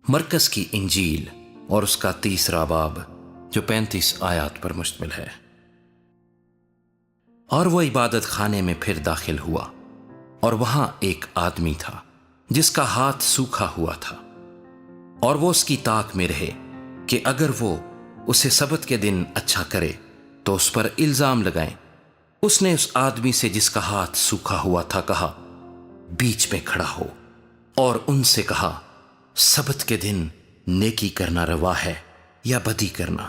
मरकज़ की इंजील और उसका 30वां बाब जो 35 आयात पर मुश्तमिल है। और वो इबादत खाने में फिर दाखिल हुआ और वहां एक आदमी था जिसका हाथ सूखा हुआ था, और वो उसकी ताक में रहे कि अगर वो उसे सबत के दिन अच्छा करे तो उस पर इल्जाम लगाएं। उसने उस आदमी से जिसका हाथ सूखा हुआ था कहा, बीच में खड़ा हो, और उनसे कहा, सबत के दिन नेकी करना रवा है या बदी करना,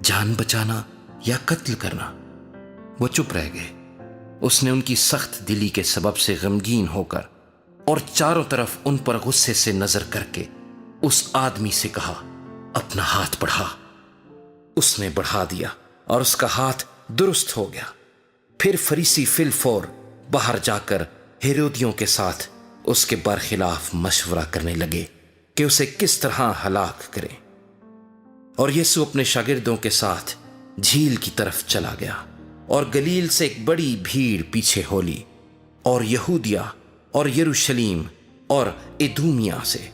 जान बचाना या कत्ल करना। वो चुप रह गए। उसने उनकी सख्त दिली के सबब से गमगीन होकर और चारों तरफ उन पर गुस्से से नजर करके उस आदमी से कहा, अपना हाथ बढ़ा। उसने बढ़ा दिया और उसका हाथ दुरुस्त हो गया। फिर फरीसी फिलफौर बाहर जाकर हेरोदियों के साथ उसके बरखिलाफ मशवरा करने लगे कि उसे किस तरह हलाक करें। और यीशु अपने शागिर्दों के साथ झील की तरफ चला गया, और गलील से एक बड़ी भीड़ पीछे हो ली, और यहूदिया और यरूशलेम और इदूमिया से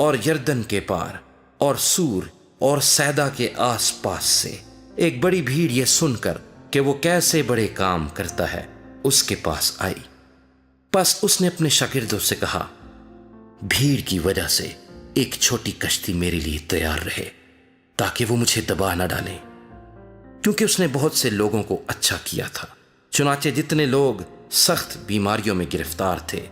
और यरदन के पार और सूर और सैदा के आसपास से एक बड़ी भीड़ यह सुनकर कि वो कैसे बड़े काम करता है उसके पास आई। बस उसने अपने शागिर्दों से कहा, भीड़ की वजह से एक छोटी कश्ती मेरे लिए तैयार रहे ताकि वो मुझे दबा न डालें, क्योंकि उसने बहुत से लोगों को अच्छा किया था। चुनाचे जितने लोग सख्त बीमारियों में गिरफ्तार थे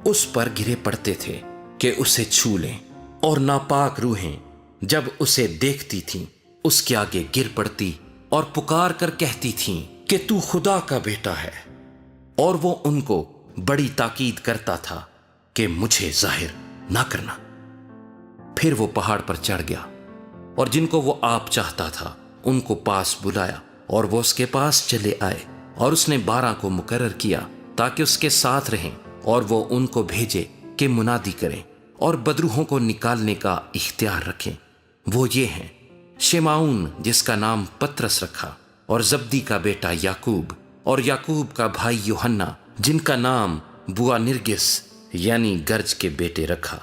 उस पर गिरे पड़ते थे कि उसे छू लें, और नापाक रूहें जब उसे देखती थीं उसके आगे गिर पड़ती और पुकार कर कहती थीं कि तू खुदा का बेटा है। और वो उनको बड़ी ताकीद करता था कि मुझे जाहिर ना करना। फिर वो पहाड़ पर चढ़ गया, और जिनको वो आप चाहता था उनको पास बुलाया, और वो उसके पास चले आए, और उसने 12 को मुकर्रर किया ताकि उसके साथ रहें, और वो उनको भेजे कि मुनादी करें और बदरूहों को निकालने का इख्तियार रखें। वो ये हैं, शेमाउन जिसका नाम पतरस रखा, और जब्दी का बेटा याकूब, और याकूब का भाई यूहन्ना जिनका नाम बुआनिर्गिस यानी गर्ज के बेटे रखा,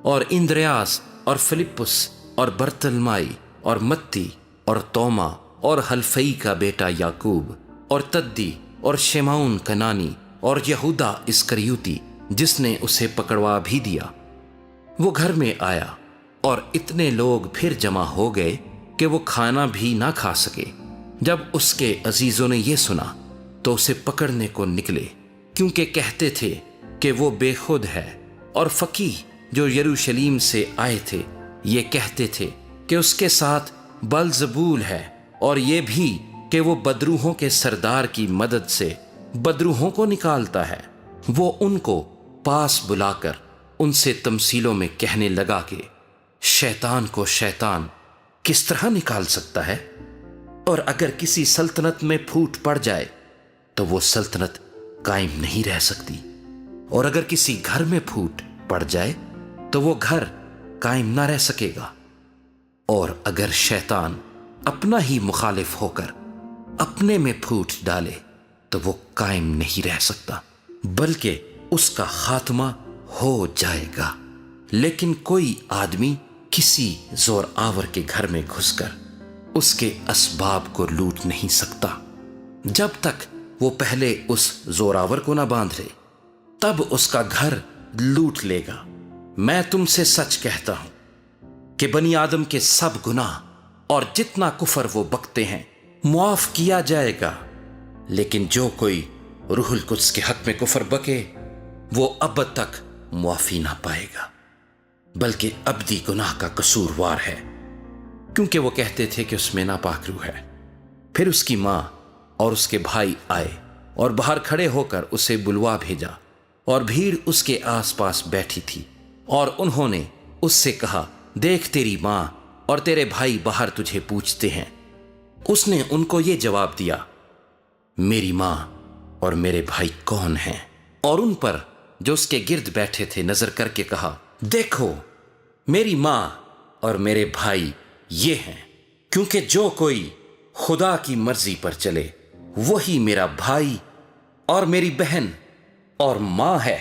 और इंद्रियास और फिलिप्पुस और बर्तलमाई और मत्ती और तोमा और हल्फई का बेटा याकूब, और तद्दी और शेमाउन कनानी, और यहूदा इस्करियोती जिसने उसे पकड़वा भी दिया। वो घर में आया, और इतने लोग फिर जमा हो गए कि वो खाना भी ना खा सके। जब उसके अजीजों ने ये सुना तो उसे पकड़ने को निकले, क्योंकि कहते थे कि वो बेखुद है। और फकीह जो यरूशलेम से आए थे ये कहते थे कि उसके साथ बलजबूल है, और ये भी कि वो बदरूहों के सरदार की मदद से बदरूहों को निकालता है। वो उनको पास बुलाकर उनसे तमसीलों में कहने लगा कि शैतान को शैतान किस तरह निकाल सकता है, और अगर किसी सल्तनत में फूट पड़ जाए तो वो सल्तनत कायम नहीं रह सकती, और अगर किसी घर में फूट पड़ जाए तो वो घर कायम ना रह सकेगा। और अगर शैतान अपना ही मुखालिफ होकर अपने में फूट डाले तो वो कायम नहीं रह सकता, बल्कि उसका खात्मा हो जाएगा। लेकिन कोई आदमी किसी जोर आवर के घर में घुसकर उसके असबाब को लूट नहीं सकता जब तक वो पहले उस जोरावर को ना बांध ले, तब उसका घर लूट लेगा। मैं तुमसे सच कहता हूं कि बनी आदम के सब गुनाह और जितना कुफर वो बकते हैं मुआफ किया जाएगा, लेकिन जो कोई रूहुल कुद्स के हक में कुफर बके वो अब तक मुआफी ना पाएगा, बल्कि अबदी गुनाह का कसूरवार है, क्योंकि वो कहते थे कि उसमें नापाक रूह है। फिर उसकी मां और उसके भाई आए और बाहर खड़े होकर उसे बुलवा भेजा, और भीड़ उसके आसपास बैठी थी, और उन्होंने उससे कहा, देख तेरी मां और तेरे भाई बाहर तुझे पूछते हैं। उसने उनको ये जवाब दिया, मेरी मां और मेरे भाई कौन हैं? और उन पर जो उसके गिर्द बैठे थे नजर करके कहा, देखो मेरी मां और मेरे भाई ये हैं, क्योंकि जो कोई खुदा की मर्जी पर चले वही मेरा भाई और मेरी बहन और मां है।